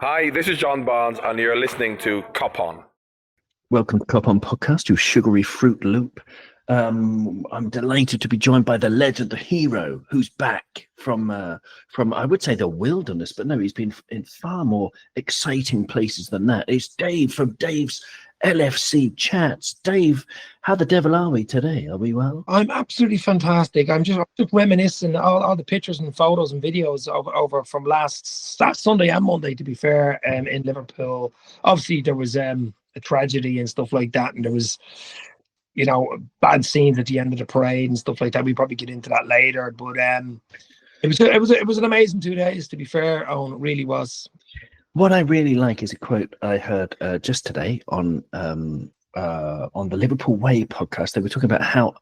Hi, this is John Bonds, and you're listening to Kop On. Welcome to Kop On Podcast, your sugary Fruit Loop. I'm delighted to be joined by the legend, the hero, who's back from I would say the wilderness, but no, he's been in far more exciting places than that. It's Dave from Dave's LFC Chats. Dave, how the devil are we today? Are we well? I'm absolutely fantastic. I'm just reminiscing all the pictures and photos and videos over from last Sunday and Monday, to be fair, in Liverpool. Obviously, there was a tragedy and stuff like that, and there was, bad scenes at the end of the parade and stuff like that. We probably get into that later, but it was an amazing 2 days, to be fair. Oh, it really was. What I really like is a quote I heard just today on the Liverpool Way podcast. They were talking about how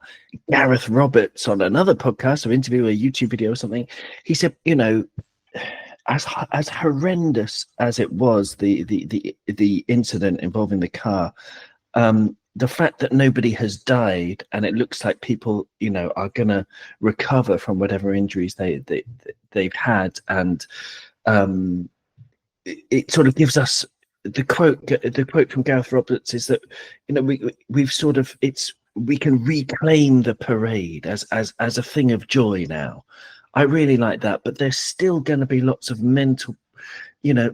Gareth Roberts, on another podcast or interview, a YouTube video or something, he said, as horrendous as it was, the incident involving the car, the fact that nobody has died and it looks like people, are going to recover from whatever injuries they've had, and it sort of gives us the quote from Gareth Roberts is that we can reclaim the parade as a thing of joy now. I really like that, but there's still going to be lots of mental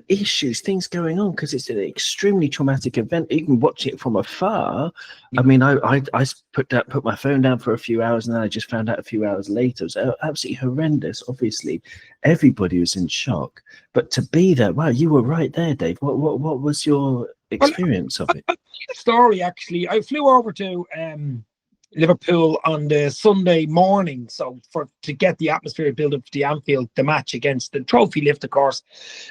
issues, things going on, because it's an extremely traumatic event. Even watching it from afar, I mean, I put my phone down for a few hours, and then I just found out a few hours later. It was absolutely horrendous. Obviously, everybody was in shock, but to be there, wow, you were right there, Dave. What was your experience of it? The story, actually, I flew over to Liverpool on the Sunday morning, to get the atmosphere built up for the Anfield, the match against the trophy lift, of course,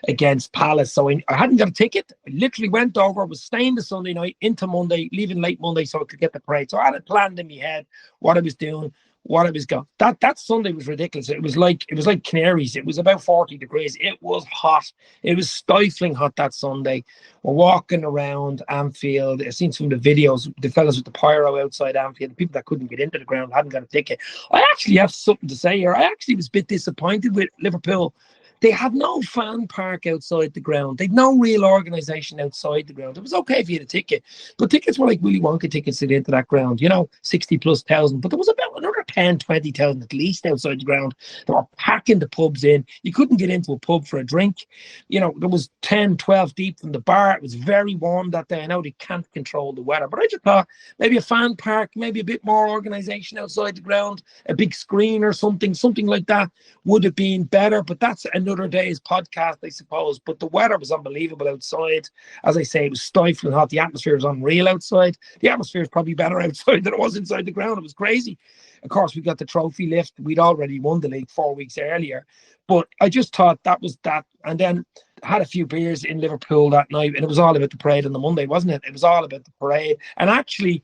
against Palace. So I hadn't got a ticket. I literally went over, was staying the Sunday night into Monday, leaving late Monday so I could get the parade. So I had it planned in my head what I was doing, what I was going. That Sunday was ridiculous. It was like Canaries. It was about 40 degrees. It was hot. It was stifling hot that Sunday. We're walking around Anfield. I've seen some of the videos, the fellas with the pyro outside Anfield, the people that couldn't get into the ground, hadn't got a ticket. I actually have something to say here. I actually was a bit disappointed with Liverpool. They had no fan park outside the ground. They'd no real organisation outside the ground. It was okay if you had a ticket, but tickets were like Willy Wonka tickets to get into that ground, 60,000+. But there was about another 10, 20,000 at least outside the ground. They were packing the pubs in. You couldn't get into a pub for a drink. There was 10, 12 deep from the bar. It was very warm that day. I know they can't control the weather, but I just thought maybe a fan park, maybe a bit more organisation outside the ground, a big screen or something like that would have been better. But that's another day's podcast, I suppose. But the weather was unbelievable outside. As I say, it was stifling hot. The atmosphere was unreal outside. The atmosphere is probably better outside than it was inside the ground. It was crazy. Of course, we got the trophy lift. We'd already won the league 4 weeks earlier. But I just thought that was that. And then had a few beers in Liverpool that night, and it was all about the parade on the Monday, wasn't it? It was all about the parade. And actually,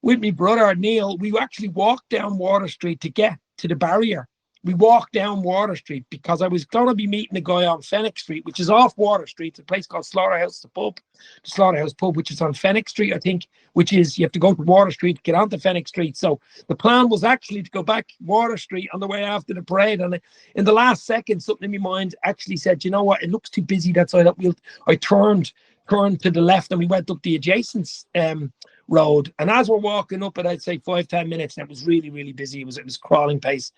with my brother Neil, we actually walked down Water Street to get to the barrier. We walked down Water Street because I was going to be meeting a guy on Fenwick Street, which is off Water Street. It's a place called Slaughterhouse Pub, which is on Fenwick Street, I think, which is, you have to go to Water Street to get onto Fenwick Street. So the plan was actually to go back Water Street on the way after the parade. And in the last second, something in my mind actually said, you know what, it looks too busy that side up. I turned to the left, and we went up the adjacent road. And as we're walking up it, I'd say 5-10 minutes, and it was really, really busy. It was crawling pace.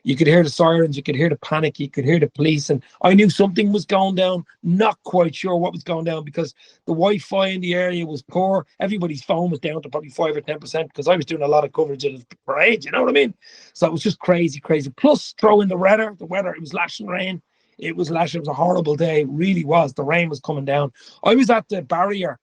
You could hear the sirens, you could hear the panic, you could hear the police, and I knew something was going down. Not quite sure what was going down, because the Wi-Fi in the area was poor. Everybody's phone was down to probably 5 or 10%, because I was doing a lot of coverage of the parade, you know what I mean? So it was just crazy. Plus throw in the weather, it was lashing rain. It was a horrible day. It really was. The rain was coming down. I was at the barrier.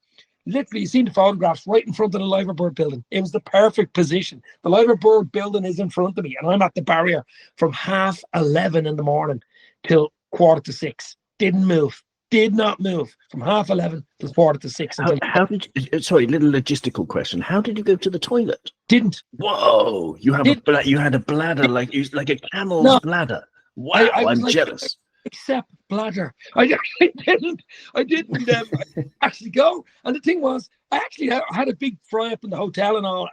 Literally, you seen the photographs right in front of the Liverpool building. It was the perfect position. The Liverpool building is in front of me, and I'm at the barrier from 11:30 in the morning till 5:45. Did not move from 11:30 till 5:45. How did you, sorry, little logistical question. How did you go to the toilet? Didn't. Whoa, you had a bladder like a camel's bladder. Wow, I'm jealous. Except bladder. I didn't actually go. And the thing was, I actually had a big fry up in the hotel and all,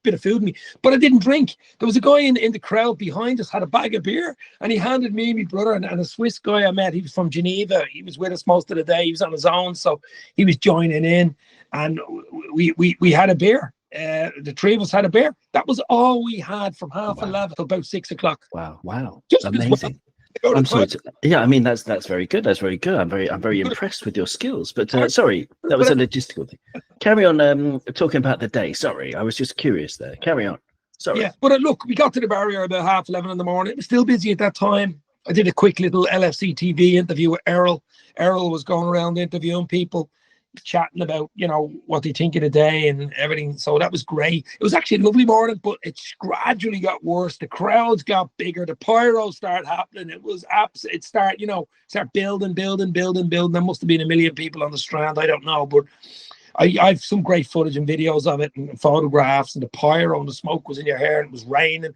bit of food in me, but I didn't drink. There was a guy in the crowd behind us, had a bag of beer, and he handed me, my brother, and a Swiss guy I met. He was from Geneva. He was with us most of the day. He was on his own, so he was joining in, and we had a beer. The three of us had a beer. That was all we had from 11:30 till about 6 o'clock. Wow. Just amazing. I'm sorry. I mean, that's very good. That's very good. I'm very impressed with your skills. But sorry, that was a logistical thing. Carry on talking about the day. Sorry, I was just curious there. Carry on. Sorry. Yeah, but look, we got to the barrier about 11:30 in the morning. It was still busy at that time. I did a quick little LFC TV interview with Errol. Errol was going around interviewing people, chatting about, what they think of the day and everything. So that was great. It was actually a lovely morning, but it gradually got worse. The crowds got bigger. The pyros started happening. It was start building. There must have been 1 million people on the Strand. I don't know, but I have some great footage and videos of it and photographs, and the pyro and the smoke was in your hair and it was raining.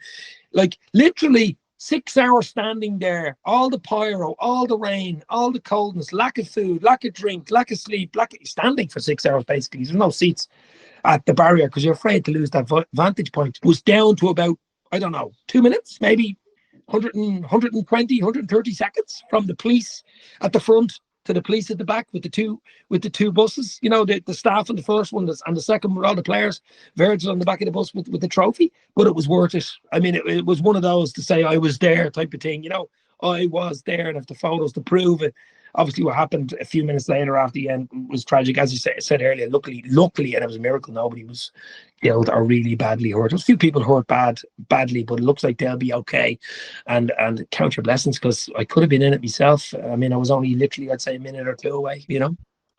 Like literally 6 hours standing there, all the pyro, all the rain, all the coldness, lack of food, lack of drink, lack of sleep, standing for 6 hours basically. There's no seats at the barrier because you're afraid to lose that vantage point. It was down to about, 2 minutes, maybe 120, 130 seconds from the police at the front to the police at the back with the two buses. The staff on the first one and the second with all the players. Virgil on the back of the bus with the trophy. But it was worth it. I mean, it was one of those to say I was there type of thing. I was there and have the photos to prove it. Obviously, what happened a few minutes later after the end was tragic. As you said earlier, luckily, and it was a miracle, nobody was killed or really badly hurt. There was a few people hurt badly, but it looks like they'll be okay. And count your blessings, because I could have been in it myself. I mean, I was only literally, I'd say, a minute or two away,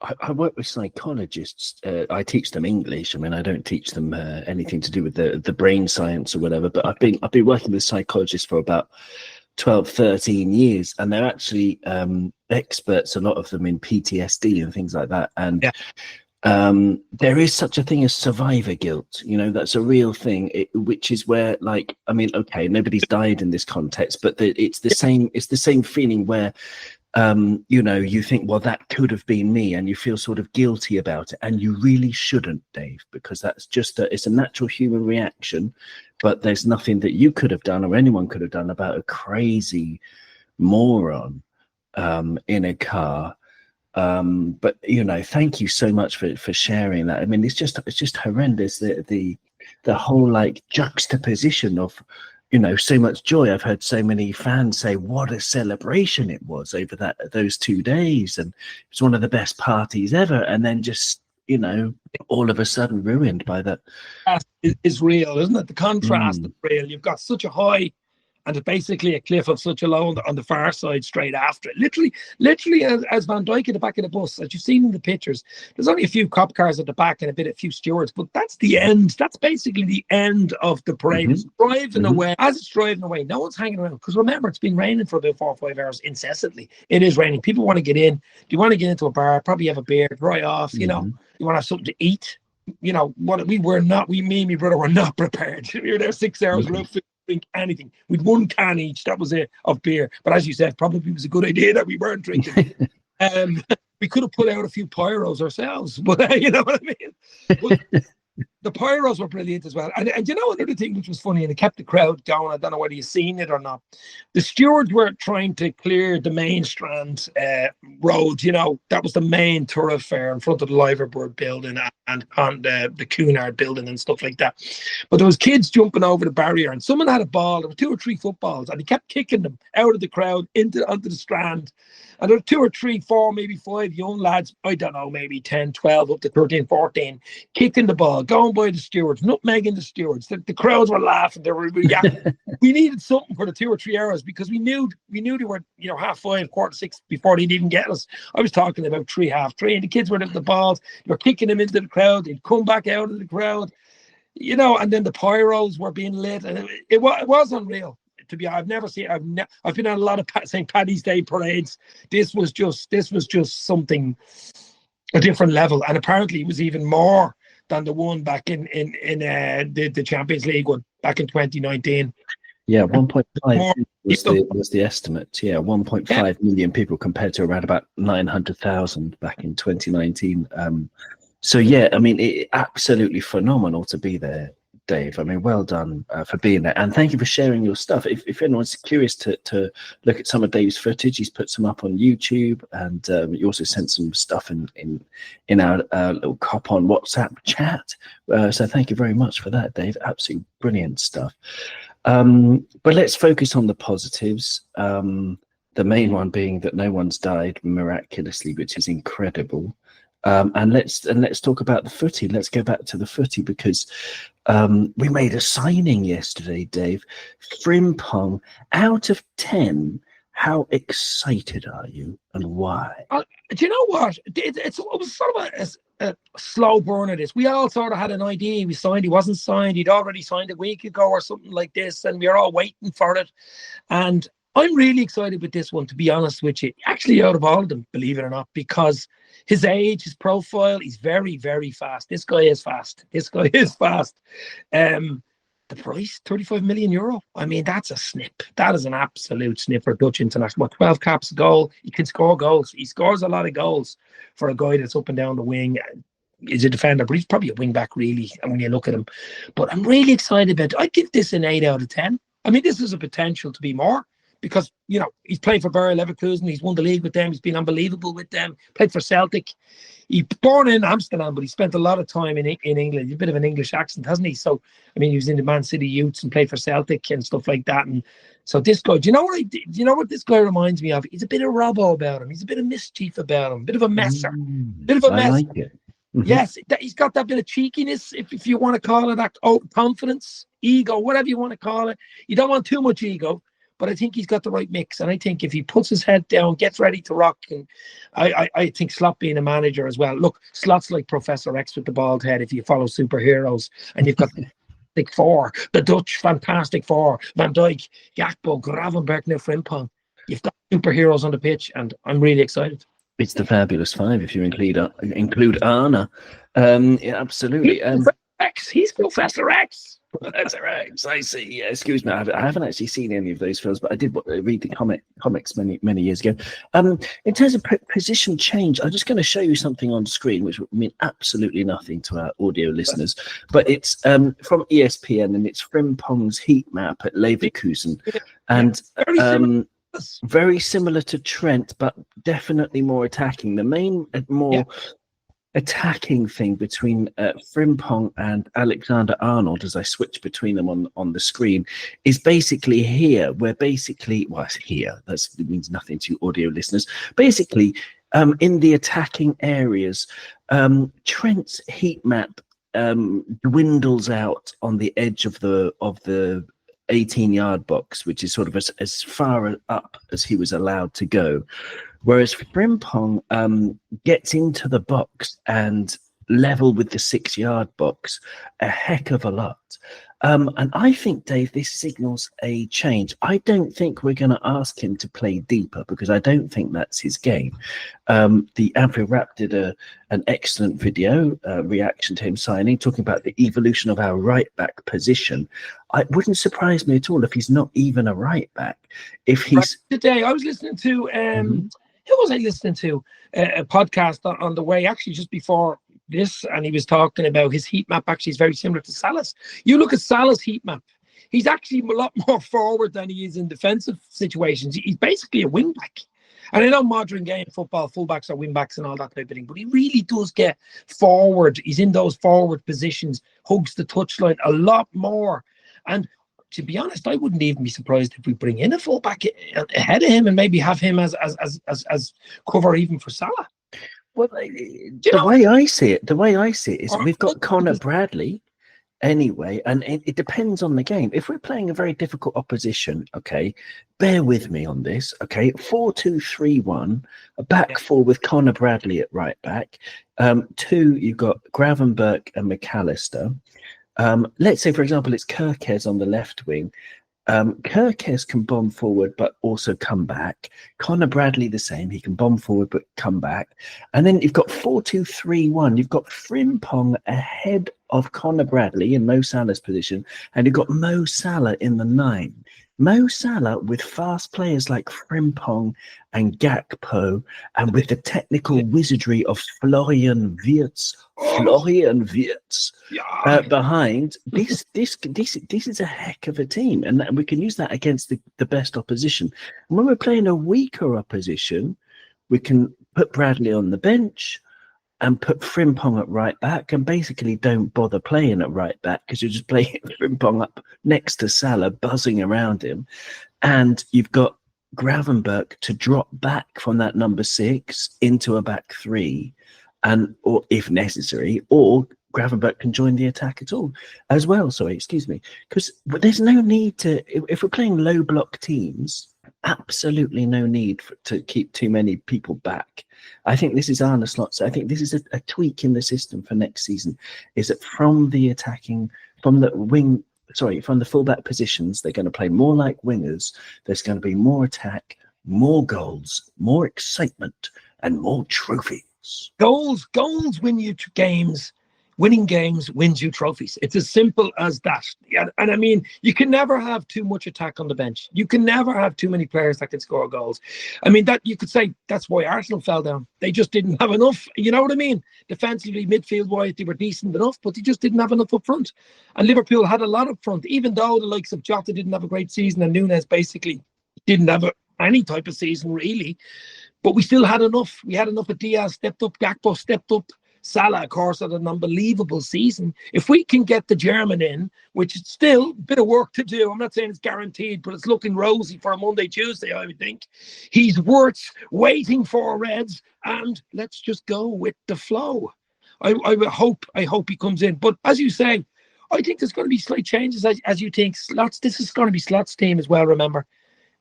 I work with psychologists. I teach them English. I mean, I don't teach them anything to do with the brain science or whatever, but I've been working with psychologists for about 12, 13 years, and they're actually experts, a lot of them, in PTSD and things like that. And there is such a thing as survivor guilt. That's a real thing, which is where, okay, nobody's died in this context, but it's the same feeling where you think, well, that could have been me, and you feel sort of guilty about it, and you really shouldn't, Dave, because that's just it's a natural human reaction. But there's nothing that you could have done or anyone could have done about a crazy moron in a car. But thank you so much for sharing that. I mean, it's just horrendous, the whole juxtaposition of so much joy. I've heard so many fans say what a celebration it was over those 2 days, and it was one of the best parties ever, and then just all of a sudden ruined by that. Is real, isn't it? The contrast is real. You've got such a high and basically a cliff of such a low on the far side straight after it. Literally as Van Dijk at the back of the bus, as you've seen in the pictures, there's only a few cop cars at the back and a few stewards, but that's the end. That's basically the end of the parade. It's driving away. As it's driving away, no one's hanging around, because remember, it's been raining for about 4 or 5 hours incessantly. It is raining. People want to get in. Do you want to get into a bar? Probably have a beer, dry off, you want to have something to eat. What me and my brother were not prepared. We were there 6 hours without food, drink anything. We'd 1 can each. That was it, of beer. But as you said, probably was a good idea that we weren't drinking. We could have put out a few pyros ourselves, but you know what I mean. But the pyros were brilliant as well. And another thing which was funny, and it kept the crowd going, I don't know whether you've seen it or not, the stewards were trying to clear the main Strand road. That was the main thoroughfare in front of the Liverpool building and on the Cunard building and stuff like that. But there was kids jumping over the barrier, and someone had a ball. There were 2 or 3 footballs, and he kept kicking them out of the crowd onto the Strand. And there were 2 or 3, 4, maybe 5 young lads, I don't know, maybe 10, 12, up to 13, 14, kicking the ball, going by the stewards, nutmegging the stewards. The crowds were laughing. They were we needed something for the 2 or 3 hours, because we knew they were 5:30, 5:45 before they'd even get us. I was talking about 3, 3:30, and the kids were at the balls. They were kicking them into the crowd. They'd come back out of the crowd, and then the pyros were being lit, and it was unreal. To be, I've never seen. I've been on a lot of St. Paddy's Day parades. This was just something, a different level, and apparently it was even more than the one back in the Champions League one back in 2019. Yeah, 1.5 was the estimate. Yeah, 1.5 million people compared to around about 900,000 back in 2019. So yeah, I mean, absolutely phenomenal to be there, Dave. I mean, well done for being there, and thank you for sharing your stuff. If anyone's curious to look at some of Dave's footage, he's put some up on YouTube, and you also sent some stuff in our little Kop On WhatsApp chat. So thank you very much for that, Dave. Absolutely brilliant stuff. But let's focus on the positives. The main one being that no one's died miraculously, which is incredible. And let's talk about the footy. Let's go back to the footy because we made a signing yesterday, Dave. Frimpong, out of 10, how excited are you and why? Do you know what? It was sort of a slow burn of this. We all sort of had an idea. We signed. He wasn't signed. He'd already signed a week ago or something like this, and we were all waiting for it. And I'm really excited with this one, to be honest with you. Actually, out of all of them, believe it or not, because his age, his profile, he's very, very fast. This guy is fast. The price, 35 million euro. I mean, that's a snip. That is an absolute snip for Dutch international. 12 caps, a goal. He can score goals. He scores a lot of goals for a guy that's up and down the wing. He's a defender, but he's probably a wing back, really, and when you look at him. But I'm really excited about it. I'd give this an 8 out of 10. I mean, this has a potential to be more. Because, you know, he's played for Bayer Leverkusen. He's won the league with them. He's been unbelievable with them. Played for Celtic. He's born in Amsterdam, but he spent a lot of time in England. He's a bit of an English accent, hasn't he? So, I mean, he was in the Man City Youths and played for Celtic and stuff like that. And so this guy, do you know what this guy reminds me of? He's a bit of Robbo about him. He's a bit of mischief about him. A bit of a messer. Bit of a mess. I like it. Mm-hmm. Yes, he's got that bit of cheekiness, if you want to call it that. Confidence, ego, whatever you want to call it. You don't want too much ego. But I think he's got the right mix. And I think if he puts his head down, gets ready to rock, and I think Slot being a manager as well. Look, Slot's like Professor X with the bald head if you follow superheroes. And you've got the four, the Dutch fantastic four, Van Dijk, Gakpo, Gravenberch, now Frimpong. You've got superheroes on the pitch, and I'm really excited. It's the fabulous five if you include Arne. Yeah, absolutely. X, he's Professor X. That's right. I see. Yeah, excuse me. I haven't actually seen any of those films, but I did read the comics many years ago. In terms of position change, I'm just going to show you something on screen, which would mean absolutely nothing to our audio listeners. But it's from ESPN, and it's Frimpong's heat map at Leverkusen, and very similar to Trent, but definitely more attacking. The main attacking thing between Frimpong and Alexander-Arnold, as I switch between them on the screen, is basically here, where basically, well, it's here, that means nothing to audio listeners. Basically, in the attacking areas, Trent's heat map dwindles out on the edge of the 18-yard box, which is sort of as far up as he was allowed to go. Whereas Frimpong gets into the box and level with the 6-yard box a heck of a lot. And I think, Dave, this signals a change. I don't think we're going to ask him to play deeper because I don't think that's his game. The Anfield Rap did an excellent video reaction to him signing, talking about the evolution of our right-back position. It wouldn't surprise me at all if he's not even a right-back. If he's... Today, I was listening to... Who was I listening to? A podcast on the way, actually, just before this, and he was talking about his heat map actually is very similar to Salah's. You look at Salah's heat map, he's actually a lot more forward than he is in defensive situations. He's basically a wing back. And I know modern game football, fullbacks are wing backs and all that type of thing, but he really does get forward. He's in those forward positions, hugs the touchline a lot more. And to be honest, I wouldn't even be surprised if we bring in a fullback ahead of him and maybe have him as cover even for Salah. Well, the way I see it is we've got Connor Bradley anyway, and it depends on the game. If we're playing a very difficult opposition, okay, bear with me on this, okay, 4-2-3-1, a back four with Connor Bradley at right back. 2, you've got Gravenberch and McAllister. Let's say, for example, it's Kirkes on the left wing. Kirkes can bomb forward but also come back. Connor Bradley the same. He can bomb forward but come back. And then you've got 4-2-3-1. You've got Frimpong ahead of Connor Bradley in Mo Salah's position, and you've got Mo Salah in the 9. Mo Salah with fast players like Frimpong and Gakpo, and with the technical wizardry of Florian Wirtz behind this is a heck of a team, and we can use that against the best opposition. And when we're playing a weaker opposition, we can put Bradley on the bench and put Frimpong at right back, and basically don't bother playing at right back because you're just playing Frimpong up next to Salah, buzzing around him. And you've got Gravenberch to drop back from that number 6 into a back 3, or if necessary, or Gravenberch can join the attack as well. Because there's no need to, if we're playing low block teams, absolutely no need to keep too many people back. I think this is Arne Slots. I think this is a tweak in the system for next season, is that from the fullback positions, they're going to play more like wingers. There's going to be more attack, more goals, more excitement, and more trophies. Goals win you games. Winning games wins you trophies. It's as simple as that. Yeah, and I mean, you can never have too much attack on the bench. You can never have too many players that can score goals. I mean, that you could say that's why Arsenal fell down. They just didn't have enough. You know what I mean? Defensively, midfield-wise, they were decent enough, but they just didn't have enough up front. And Liverpool had a lot up front, even though the likes of Jota didn't have a great season and Núñez basically didn't have any type of season really. But we still had enough. We had enough. Diaz stepped up, Gakpo stepped up. Salah, of course, had an unbelievable season. If we can get the German in, which is still a bit of work to do, I'm not saying it's guaranteed, but it's looking rosy for a Monday, Tuesday, I would think. He's Wirtz waiting for Reds, and let's just go with the flow. I hope he comes in. But as you say, I think there's going to be slight changes as you think. Slots, this is going to be Slots' team as well, remember.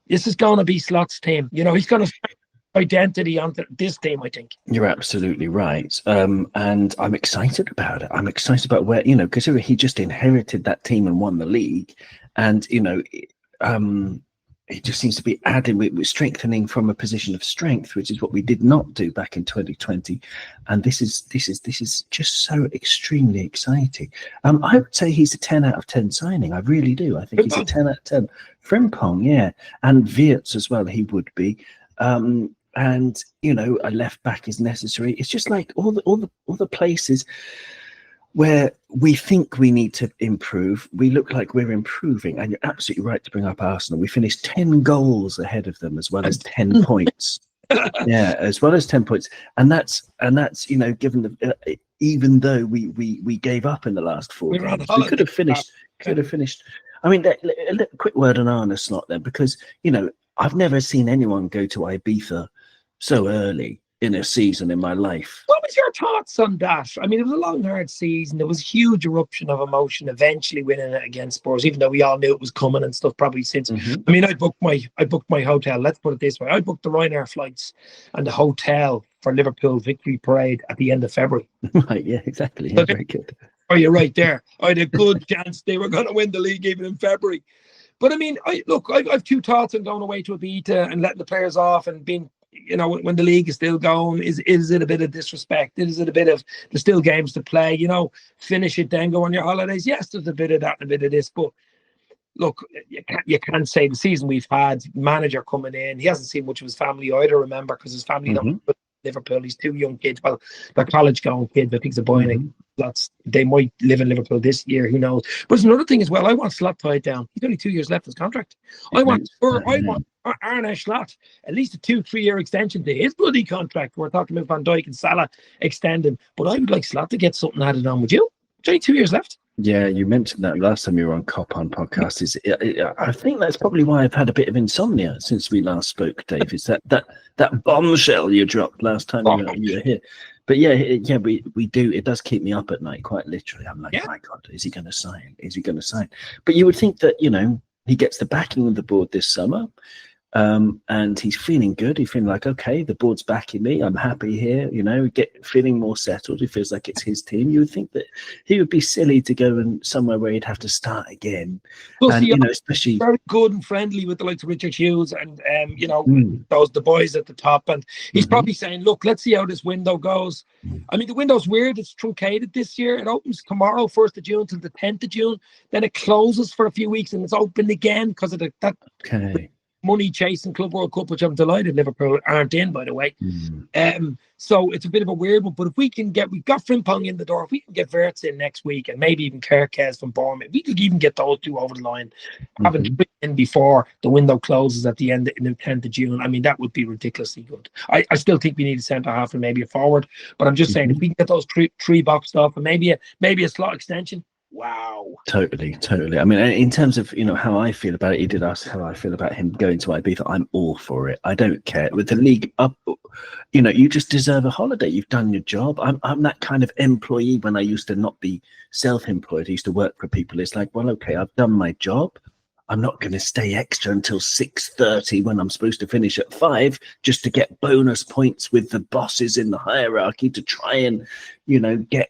This is going to be Slots' team. You know, he's going to identity on this team, I think. You're absolutely right. And I'm excited about it. I'm excited about where, because he just inherited that team and won the league. And, it just seems to be adding, we're strengthening from a position of strength, which is what we did not do back in 2020. And this is just so extremely exciting. I would say he's a 10 out of 10 signing. I really do. I think he's a 10 out of 10. Frimpong, yeah. And Wirtz as well, he would be. And a left back is necessary. It's just like all the places where we think we need to improve, we look like we're improving. And you're absolutely right to bring up Arsenal. We finished 10 goals ahead of them, as well as 10 points. Yeah, as well as 10 points. And that's given even though we gave up in the last 4 games, we could have finished. I mean, a quick word on Arne Slot then, because I've never seen anyone go to Ibiza so early in a season in my life. What was your thoughts on that? I mean, it was a long, hard season. There was a huge eruption of emotion eventually winning it against Spurs, even though we all knew it was coming and stuff probably since. Mm-hmm. I mean, I booked my hotel. Let's put it this way. I booked the Ryanair flights and the hotel for Liverpool victory parade at the end of February. Right, yeah, exactly. Yeah, very good. Oh, you're right there. I had a good chance they were going to win the league even in February. But I mean, I've 2 thoughts on going away to Ibiza and letting the players off and being, when the league is still going. Is it a bit of disrespect? Is it a bit of there's still games to play? Finish it, then go on your holidays. Yes, there's a bit of that and a bit of this. But look, you can't say the season we've had, manager coming in, he hasn't seen much of his family either, remember, because his family don't Liverpool. He's 2 young kids. Well, they're college-going kids. I think they're buying they might live in Liverpool this year. Who knows? But there's another thing as well. I want Slot tied down. He's only 2 years left in his contract. I want Arne Slot at least a 2-3 year extension to his bloody contract. We're talking about Van Dijk and Salah extending, but I would like Slot to get something added on. Would you? There's only 2 years left. Yeah, you mentioned that last time you were on Kop On podcast. I think that's probably why I've had a bit of insomnia since we last spoke, Dave. Is that bombshell you dropped last time you were here? But yeah, we do. It does keep me up at night, quite literally. I'm like, my God, is he going to sign? Is he going to sign? But you would think that he gets the backing of the board this summer. And he's feeling good. He's feeling like, okay, the board's backing me. I'm happy here. Feeling more settled. He feels like it's his team. You would think that he would be silly to go somewhere where he'd have to start again. Plus, And especially very good and friendly with the likes of Richard Hughes and the boys at the top. And he's probably saying, look, let's see how this window goes. I mean, the window's weird. It's truncated this year. It opens tomorrow, 1st of June, till the 10th of June. Then it closes for a few weeks and it's opened again because of that money chasing Club World Cup, which I'm delighted Liverpool aren't in, by the way. So it's a bit of a weird one. But if we've got Frimpong in the door, if we can get Wirtz in next week and maybe even Kerkez from Bournemouth, we could even get those two over the line, having to bring in before the window closes at the end in the 10th of June. I mean, that would be ridiculously good. I still think we need a centre half and maybe a forward. But I'm just saying, if we can get those three boxed off and maybe a slot extension. Wow. Totally. I mean, in terms of, how I feel about it, he did ask how I feel about him going to Ibiza. I'm all for it. I don't care. With the league up, you just deserve a holiday. You've done your job. I'm that kind of employee when I used to not be self-employed. I used to work for people. It's like, well, okay, I've done my job. I'm not going to stay extra until 6:30 when I'm supposed to finish at 5 just to get bonus points with the bosses in the hierarchy to try and, get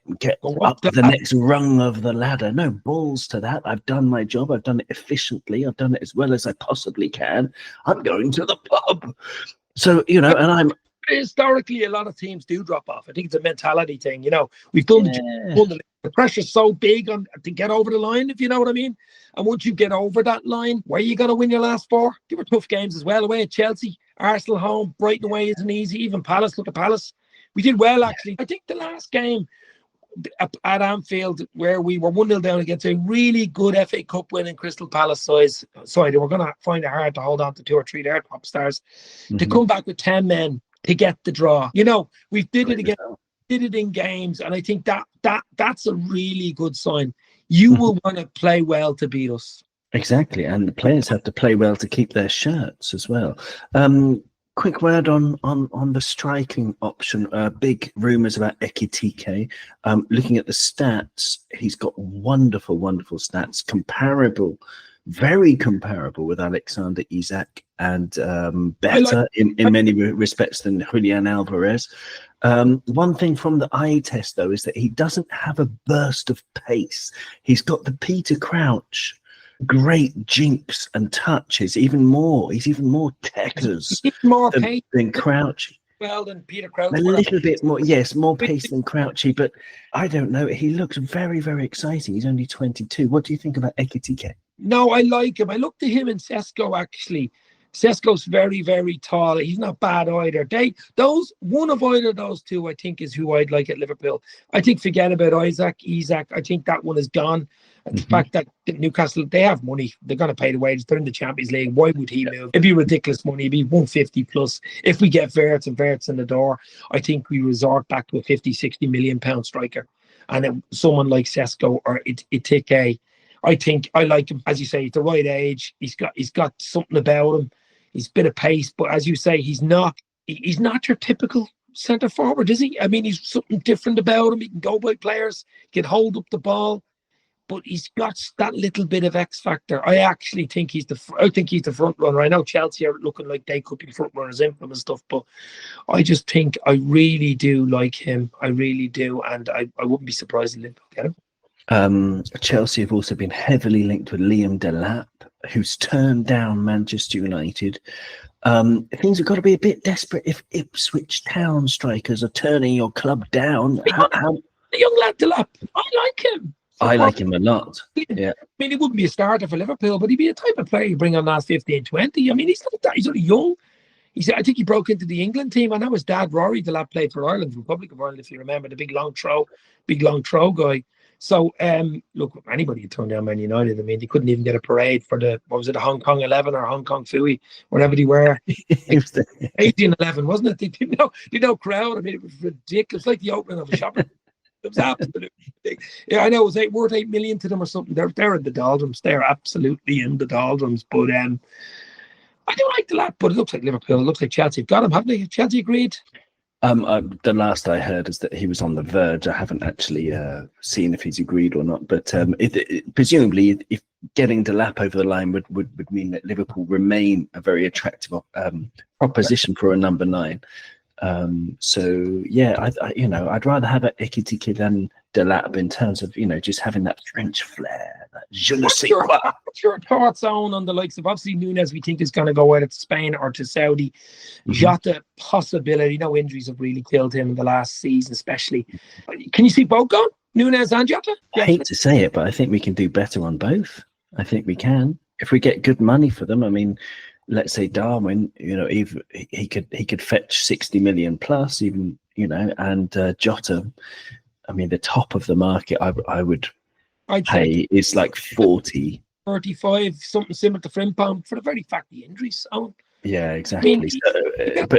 up the next rung of the ladder. No balls to that. I've done my job. I've done it efficiently. I've done it as well as I possibly can. I'm going to the pub. So, and I'm... Historically, a lot of teams do drop off. I think it's a mentality thing. We've done the pressure's so big to get over the line, if you know what I mean. And once you get over that line, where are you going to win your last 4? They were tough games as well. Away at Chelsea, Arsenal home, Brighton away isn't easy. Even Palace, look at Palace. We did well, actually. I think the last game at Anfield, where we were 1-0 down against a really good FA Cup winning Crystal Palace side, they were going to find it hard to hold on to 2 or 3 of their top stars. To come back with 10 men to get the draw. We did it again. Did it in games, and I think that's a really good sign. You will want to play well to beat us. Exactly, and the players have to play well to keep their shirts as well. Quick word on the striking option. Big rumours about Ekitike. Looking at the stats, he's got wonderful stats, very comparable with Alexander Isak, and better in many respects than Julian Alvarez. One thing from the eye test, though, is that he doesn't have a burst of pace. He's got the Peter Crouch great jinks and touches, he's even more techers than Crouchy. Well, than Peter Crouch. A little bit more, yes, more pace than Crouchy, but I don't know. He looks very, very exciting. He's only 22. What do you think about Ekitike? No, I like him. I looked at him and Sesko, actually. Sesko's very, very tall. He's not bad either. One of either of those two, I think, is who I'd like at Liverpool. I think forget about Isak. I think that one is gone. And the fact that Newcastle, they have money. They're going to pay the wages. They're in the Champions League. Why would he move? It'd be ridiculous money. It'd be 150 plus. If we get Wirtz in the door, I think we resort back to a 50, 60 million pound striker. And then someone like Sesko or Ekitike, I think I like him. As you say, he's the right age. He's got something about him. He's a bit of pace, but as you say, he's not your typical centre forward, is he? I mean, he's something different about him. He can go by players, he can hold up the ball, but he's got that little bit of X factor. I actually think he's the front runner. I know Chelsea are looking like they could be front runners in him and stuff, but I just think I really do like him. I really do, and I wouldn't be surprised if Liverpool get him. Chelsea have also been heavily linked with Liam Delap, who's turned down Manchester United. Things have got to be a bit desperate if Ipswich Town strikers are turning your club down. The young lad Delap, I like him. I like him a lot. Yeah. I mean, he wouldn't be a starter for Liverpool, but he'd be a type of player you bring on last 15, 20. I mean, he's not that. He's only young. I think he broke into the England team. I know his dad, Rory Delap, played for Ireland, Republic of Ireland, if you remember, the big long throw guy. So, look, anybody would turn down Man United. I mean, they couldn't even get a parade for the Hong Kong 11 or Hong Kong Fooey, whatever they were. 18-11, wasn't it? They didn't know crowd. I mean, it was ridiculous. Like the opening of a shop. It was absolutely big. Yeah, I know it was worth 8 million to them or something. They're in the doldrums. They're absolutely in the doldrums. But I do like the lad, but it looks like Liverpool. It looks like Chelsea have got him, haven't they? Chelsea agreed. The last I heard is that he was on the verge. I haven't actually seen if he's agreed or not. But presumably, if getting Delap over the line would mean that Liverpool remain a very attractive proposition for a number 9. So yeah, I'd rather have Ekitike than Delap in terms of just having that French flair. That je ne sais quoi. What's your thoughts on the likes of obviously Nunes? We think is going to go either to Spain or to Saudi. Jota possibility. No injuries have really killed him in the last season, especially. Can you see both going, Nunes and Jota? I hate to say it, but I think we can do better on both. I think we can if we get good money for them. I mean, let's say Darwin, even he could fetch 60 million plus, even and Jota. I mean, the top of the market, I'd pay is like 40, 35, something similar to Frimpong for the very fact the injuries. Yeah, exactly. I mean,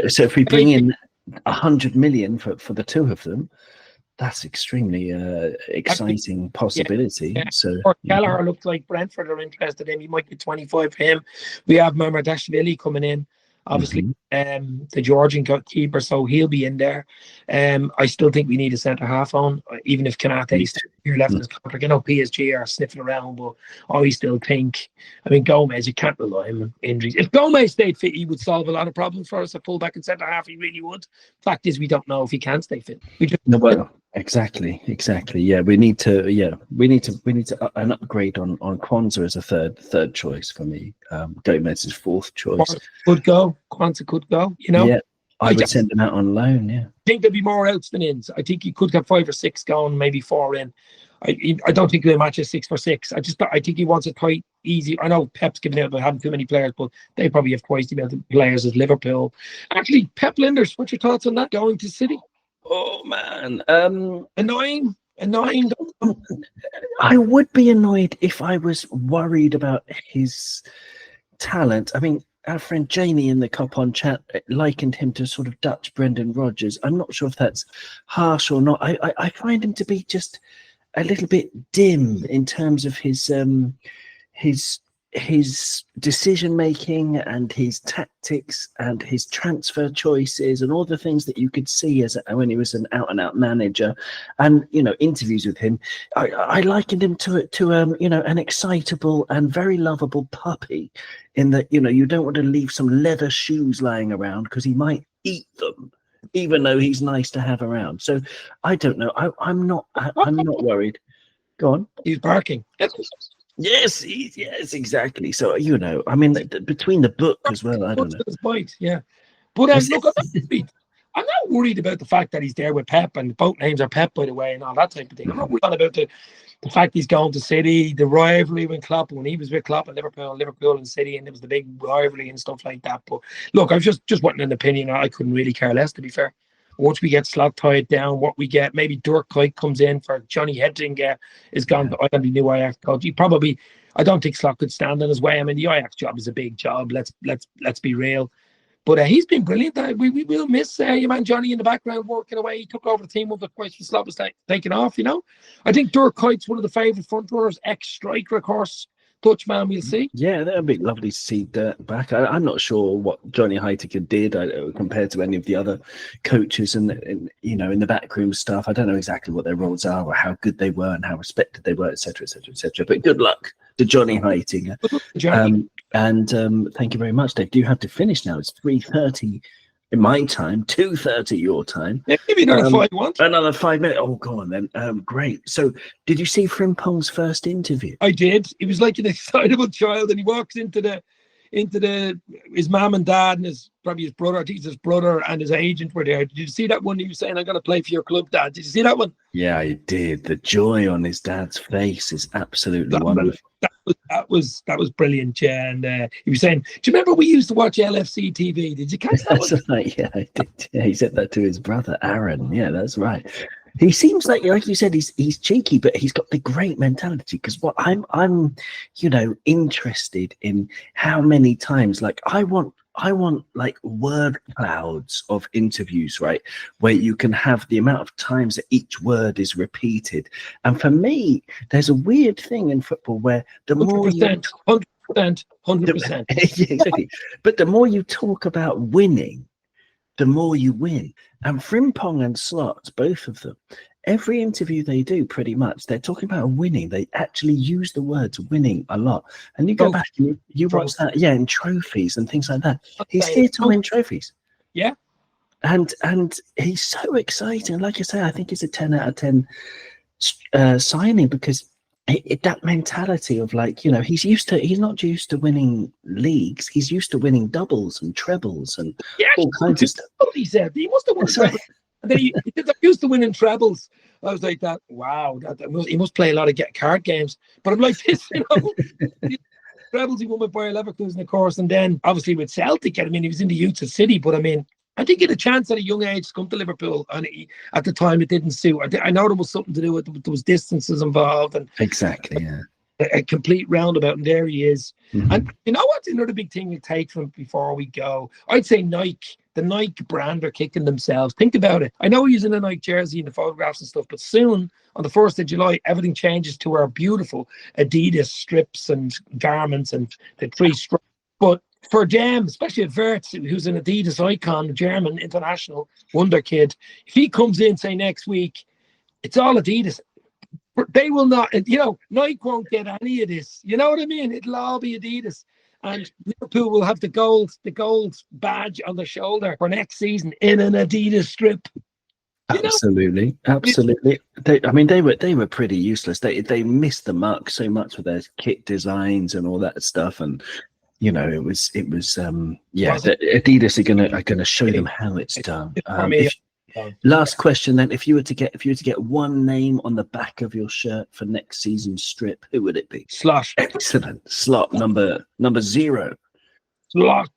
so if we bring in 100 million for the two of them, that's extremely exciting possibility. Yeah. So Kelleher looks like Brentford are interested in. He might get 25 for him. We have Mamardashvili coming in, obviously, the Georgian keeper, so he'll be in there. I still think we need a centre half on, even if Kanate is here left in his contract. I know PSG are sniffing around, but I still think, Gomez, you can't rely on injuries. If Gomez stayed fit, he would solve a lot of problems for us at fullback and centre half. He really would. Fact is, we don't know if he can stay fit. Exactly. Yeah, we need to an upgrade on Kwanzaa as a third choice for me. Gomez is fourth choice. Kwanzaa could go. Yeah, I would send him out on loan. Yeah, I think there'd be more outs than ins. I think he could get 5 or 6 going, maybe 4 in. I don't think he'll match a 6 for 6. I think he wants it quite easy. I know Pep's giving out about having too many players, but they probably have twice the amount of players as Liverpool. Actually, Pep Linders, what's your thoughts on that going to City? Oh man, annoying. I would be annoyed if I was worried about his talent. I mean, our friend Jamie in the Kop On chat likened him to sort of Dutch Brendan Rodgers. I'm not sure if that's harsh or not. I find him to be just a little bit dim in terms of his decision making and his tactics and his transfer choices and all the things that you could see when he was an out and out manager, and interviews with him. I likened him to an excitable and very lovable puppy, in that you don't want to leave some leather shoes lying around because he might eat them, even though he's nice to have around. So I don't know. I'm not worried. Go on. He's barking. Yes, exactly. So between the book as well, I don't know. Bite, yeah. But look, I'm not worried about the fact that he's there with Pep, and both names are Pep, by the way, and all that type of thing. I'm not worried about the fact he's going to City, the rivalry with Klopp, when he was with Klopp and Liverpool and City, and there was the big rivalry and stuff like that. But look, I was just wanting an opinion. I couldn't really care less, to be fair. Once we get slot tied down, what we get, maybe Dirk Kuyt comes in for Johnny Hedging is gone to the new Ajax coach. I don't think Slot could stand in his way. I mean, the Ajax job is a big job. Let's be real. But he's been brilliant. We will miss your man Johnny in the background working away. He took over the team when the question Slot was taken off. I think Dirk Kuyt's one of the favourite front runners, ex-striker, of course. Dutchman, we'll see. Yeah, that would be lovely to see Dirk back. I'm not sure what Johnny Heitinga did compared to any of the other coaches and in the backroom stuff. I don't know exactly what their roles are or how good they were and how respected they were, etc., etc., etc. But good luck to Johnny Heitinga. And thank you very much, Dave. Do you have to finish now? It's 3:30 in my time, 2:30 your time. Yeah, maybe another 5 months. Another 5 minutes. Oh, go on then. Great. So, did you see Frimpong's first interview? I did. He was like an excitable child, and he walks into his mom and dad and his brother. I think his brother and his agent were there. Did you see that one? He was saying, "I'm going to play for your club, Dad." Did you see that one? Yeah, I did. The joy on his dad's face is absolutely wonderful. That was brilliant, yeah. And he was saying, "Do you remember we used to watch LFC TV? Did you catch that?" That's right. Yeah, I did. Yeah, he said that to his brother Arne. Yeah, that's right. He seems like you said, he's cheeky, but he's got the great mentality. Because what I'm interested in how many times, like I want like word clouds of interviews, right, where you can have the amount of times that each word is repeated. And for me, there's a weird thing in football where the 100%, 100%. Exactly. But the more you talk about winning, the more you win. And Frimpong and Slots, both of them, every interview they do, pretty much, they're talking about winning. They actually use the words winning a lot. And you go back and you watch that, and trophies and things like that. He's here to win trophies. Yeah. And he's so exciting. Like I say, I think it's a 10 out of 10 signing, because that mentality of, like, he's not used to winning leagues. He's used to winning doubles and trebles and all kinds of stuff. He said he must have won trebles. And then he said, I'm used to winning trebles. I was like, wow, he must play a lot of card games. But I'm like, this, trebles he won with Bayer Leverkusen, of course, and then obviously with Celtic. I mean, he was in the youths at City, but I mean, I think he had a chance at a young age to come to Liverpool, and at the time it didn't suit. I know there was something to do with there was distances involved, and exactly, yeah, a complete roundabout, and there he is. Mm-hmm. And you know what's another big thing we take from before we go? I'd say Nike. The Nike brand are kicking themselves. Think about it. I know we're using a Nike jersey and the photographs and stuff, but soon, on the 1st of July, everything changes to our beautiful Adidas strips and garments and the 3 stripes. But for them, especially Wirtz, who's an Adidas icon, German international wonder kid, if he comes in, say, next week, it's all Adidas. They will not, Nike won't get any of this. You know what I mean? It'll all be Adidas. And Liverpool will have the gold badge on the shoulder for next season in an Adidas strip. Absolutely. They were pretty useless. They missed the mark so much with their kit designs and all that stuff. And Adidas are gonna show them how it's done. Last question then: if you were to get one name on the back of your shirt for next season's strip, who would it be? Slot. Excellent. Slot number 0. Slot.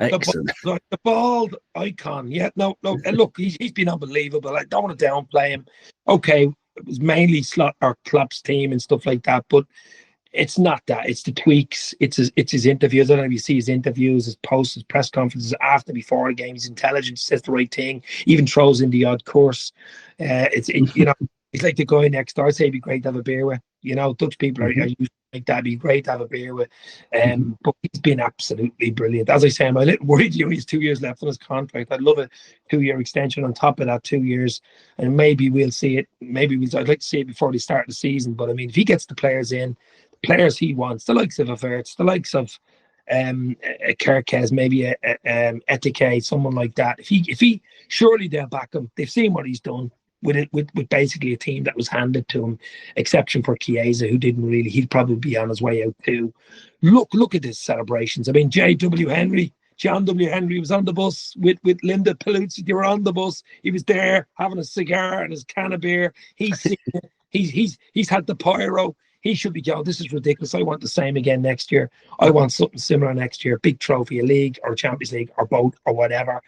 Excellent. The bald icon. Yeah. No. And look, he's been unbelievable. I don't want to downplay him. Okay, it was mainly Slot or Klopp's team and stuff like that, but it's not that. It's the tweaks. It's his interviews. I don't know if you see his interviews, his posts, his press conferences after, before the game. He's intelligent, says the right thing, even throws in the odd course. He's like the guy next door. I'd say it'd be great to have a beer with. Dutch people are usually like that. It'd be great to have a beer with. But he's been absolutely brilliant. As I say, I'm a little worried. He only has 2 years left on his contract. I'd love a 2-year extension on top of that 2 years, and maybe we'll see it. I'd like to see it before they start the season. But I mean, if he gets the players in, players he wants, the likes of Wirtz, the likes of Kirkes, maybe a Ekitike, someone like that. If he surely they'll back him. They've seen what he's done with basically a team that was handed to him, exception for Chiesa, who didn't really. He'd probably be on his way out too. Look at his celebrations. I mean, John W. Henry was on the bus with Linda Paluzzi. They were on the bus. He was there having a cigar and his can of beer. He's had the pyro. He should be, this is ridiculous. I want the same again next year. I want something similar next year. Big trophy, a league or a Champions League or both or whatever.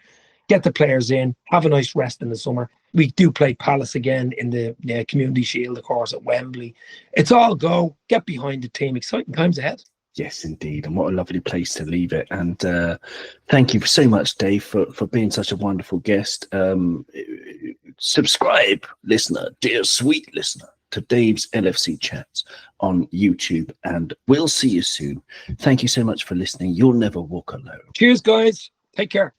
Get the players in. Have a nice rest in the summer. We do play Palace again in the Community Shield, of course, at Wembley. It's all go. Get behind the team. Exciting times ahead. Yes, indeed. And what a lovely place to leave it. And thank you so much, Dave, for being such a wonderful guest. Subscribe, listener, dear sweet listener, to Dave's LFC Chats on YouTube, and we'll see you soon. Thank you so much for listening. You'll never walk alone. Cheers, guys. Take care.